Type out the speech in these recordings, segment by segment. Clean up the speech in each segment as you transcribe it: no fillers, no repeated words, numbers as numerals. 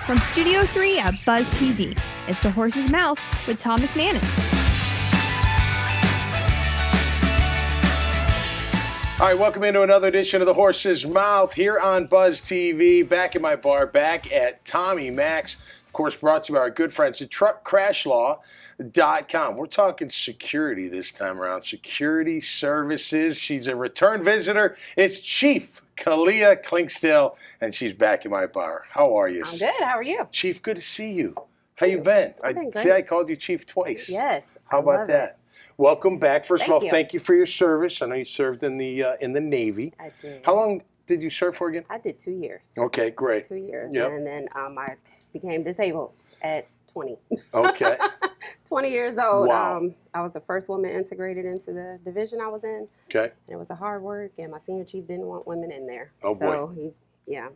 From Studio 3 at Buzz TV, it's The Horse's Mouth with Tom McManus. All right, welcome into another edition of The Horse's Mouth here on Buzz TV. Back in my bar, back at Tommy Mac's. Of course, brought to you by our good friends at truckcrashlaw.com. We're talking security this time around. Security services. She's a return visitor. It's Chief Kaleea Clinkscale, and she's back in my bar. How are you? I'm good. How are you? Chief, good to see you. How you been? I've been great. See, I called you Chief twice. Yes. How about that? Welcome back. First of all, you. thank you for your service. I know you served in the Navy. I did. How long did you serve for again? I did 2 years. Okay, great. 2 years. Yep. And then I became disabled at 20. Okay. 20 years old. Wow. I was the first woman integrated into the division I was in. Okay. And it was a hard work, and my senior chief didn't want women in there. Oh, so boy.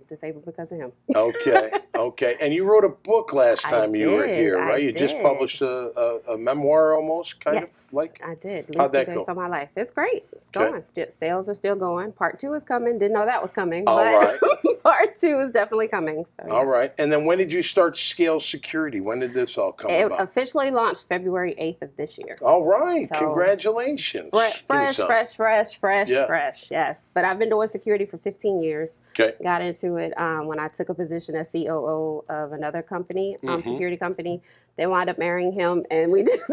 disabled because of him. Okay. Okay. And you wrote a book last time you were here, right? You just did. published a memoir almost, kind of like? I did. How'd that Events go? of my life. It's great. It's Okay. going. Sales are still going. Part 2 is coming. Didn't know that was coming. All but right. Part 2 is definitely coming. So, yeah. All right. And then when did you start Scales Security? When did this all come It about? officially launched February 8th of this year. All right. So- Congratulations. Fresh, Yeah. yes. But I've been doing security for 15 years. Okay. Got into it when I took a position as COO of another company, security company. They wound up marrying him, and we just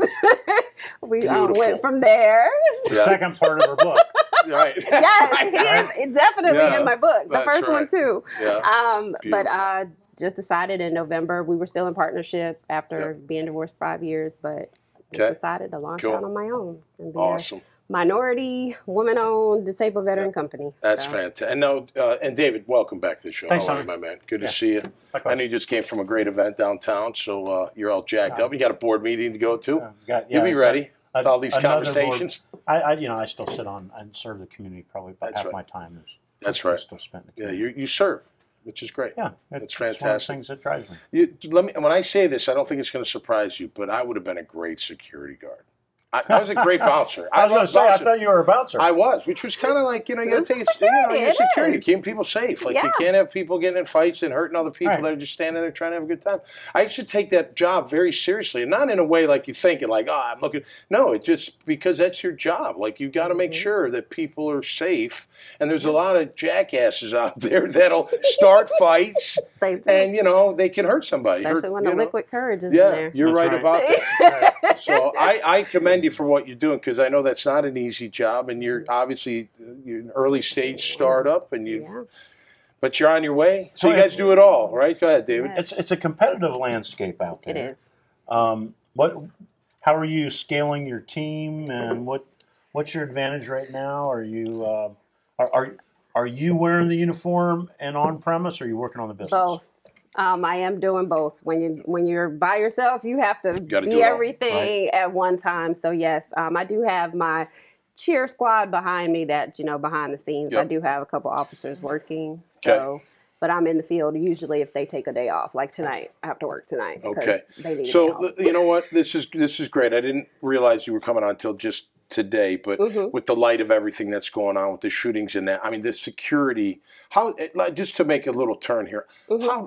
Beautiful. went from there. The Yeah. second part of her book. Right. Yes, he is definitely Yeah, in my book. The that's first one right. too. Yeah. But Beautiful. I just decided in November, we were still in partnership after being divorced 5 years, but just Okay. decided to launch Cool. out on my own and be Awesome. a minority, woman-owned, disabled veteran company. That's So, fantastic. And no, and David, welcome back to the show. Thanks, How are you, Tommy. my man? Good Yeah. to see you. Likewise. I know you just came from a great event downtown, so you're all jacked up. You got a board meeting to go to. You'll be ready with all these conversations. I still sit on and serve the community. Probably about That's half right. my time is That's right. still spent in the Yeah, community. you serve, which is great. Yeah, It's it's one of fantastic. those things that drives me. When I say this, I don't think it's going to surprise you, but I would have been a great security guard. I was a great bouncer. I was going love to say, I bouncing. thought you were a bouncer. I was, which was kind of like, you got to It's take security, your it security, is. keeping people safe. Like, you Yeah. can't have people getting in fights and hurting other people Right. that are just standing there trying to have a good time. I used to take that job very seriously, and not in a way like you think, like, I'm looking. No, it just because that's your job. Like, you got to make sure that people are safe, and there's a lot of jackasses out there that'll start fights, They do. and, they can hurt somebody. Especially when the liquid courage is in Yeah, there. you're That's right right. about that. So I commend you for what you're doing, because I know that's not an easy job, and you're obviously you're an early stage startup, and Yeah. but you're on your way. So you Well, guys do it all, right? Go ahead, David. Yeah. It's a competitive landscape out there. It is. How are you scaling your team, and what's your advantage right now? Are you are you wearing the uniform and on premise, or are you working on the business? Both. I am doing both. When you're by yourself, you have to gotta do be it all, everything at one time. So yes, I do have my cheer squad behind me. That behind the scenes, Yep. I do have a couple officers working. Okay. So, but I'm in the field usually if they take a day off. Like tonight, I have to work tonight because Okay. they need a day So off. you know what? This is great. I didn't realize you were coming on until just today, but with the light of everything that's going on with the shootings and that, I mean, the security. Just to make a little turn here,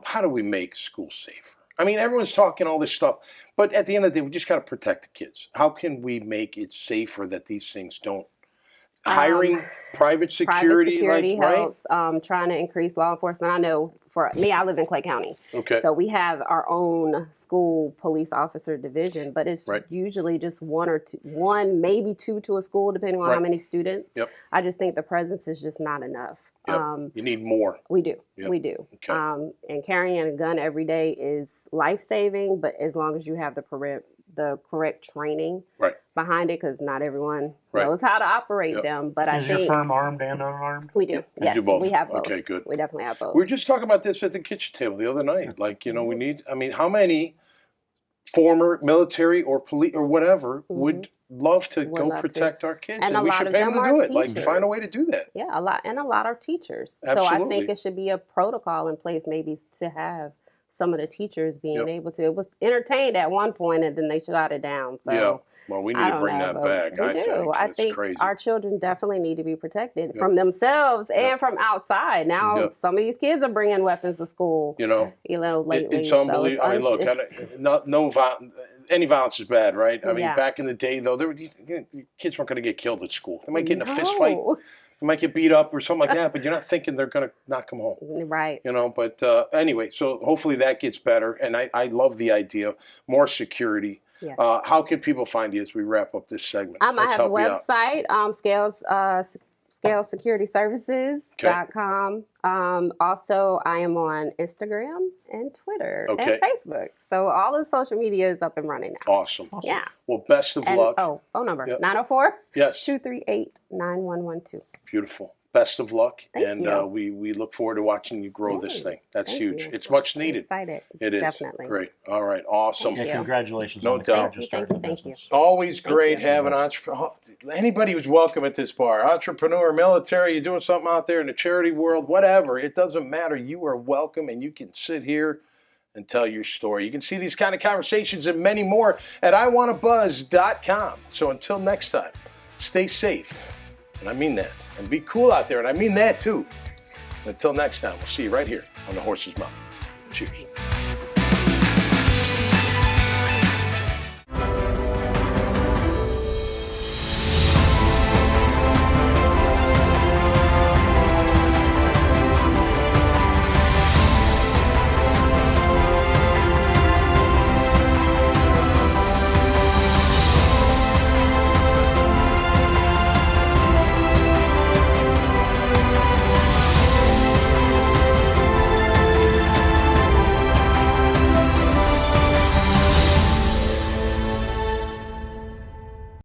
how do we make schools safer? I mean, everyone's talking all this stuff, but at the end of the day, we just got to protect the kids. How can we make it safer that these things don't? Hiring private security, Private security right? helps. Trying to increase law enforcement. I know for me, I live in Clay County. Okay. So we have our own school police officer division, but it's Right. usually just one, maybe two to a school, depending on Right. how many students. Yep. I just think the presence is just not enough. Yep. You need more. We do. Yep. We do. Okay. And carrying a gun every day is life-saving, but as long as you have the correct training Right. behind it, because not everyone Right. knows how to operate Yep. them. But I Is think your firm armed and unarmed? we do. You Yes, do both. we have both. Okay, good. We definitely have both. We were just talking about this at the kitchen table the other night. Like, we need, I mean, how many former military or police or whatever would love to Would go love to. protect our kids? And a we lot should of pay them them to are do it. Like, find a way to teachers. do that. Yeah, a lot are teachers. So I Absolutely. think it should be a protocol in place maybe to have some of the teachers being able to. It was entertained at one point, and then they shut it down. So Yeah. Well, we need to bring that back. I think crazy. our children definitely need to be protected from themselves and from outside. Now, some of these kids are bringing weapons to school. Lately. It's unbelievable. I mean, look, any violence is bad, right? I mean, back in the day, though, kids weren't going to get killed at school. They might get in a fist fight. They might get beat up or something like that, but you're not thinking they're going to not come home. Right. But anyway, so hopefully that gets better. And I love the idea. More security. Yes. How can people find you as we wrap up this segment? I have a website, Scales Security Services.com. Also, I am on Instagram and Twitter and Facebook. So all the social media is up and running now. Awesome. Yeah. Well, best of luck. Oh, phone number, 904 Yes. 238 9112. Beautiful. Best of luck. Thank you. We look forward to watching you grow this thing. That's huge. It's much needed. I'm excited. It is. Definitely. Great. All right. Awesome. Thank you. Congratulations. No on the doubt. courageous Thank start to you. business. Always great you. having anybody who's welcome at this bar. Entrepreneur, military, you're doing something out there in the charity world, whatever. It doesn't matter. You are welcome, and you can sit here and tell your story. You can see these kind of conversations and many more at iwannabuzz.com. So until next time, stay safe. And I mean that. And be cool out there. And I mean that too. Until next time, we'll see you right here on The Horse's Mouth. Cheers.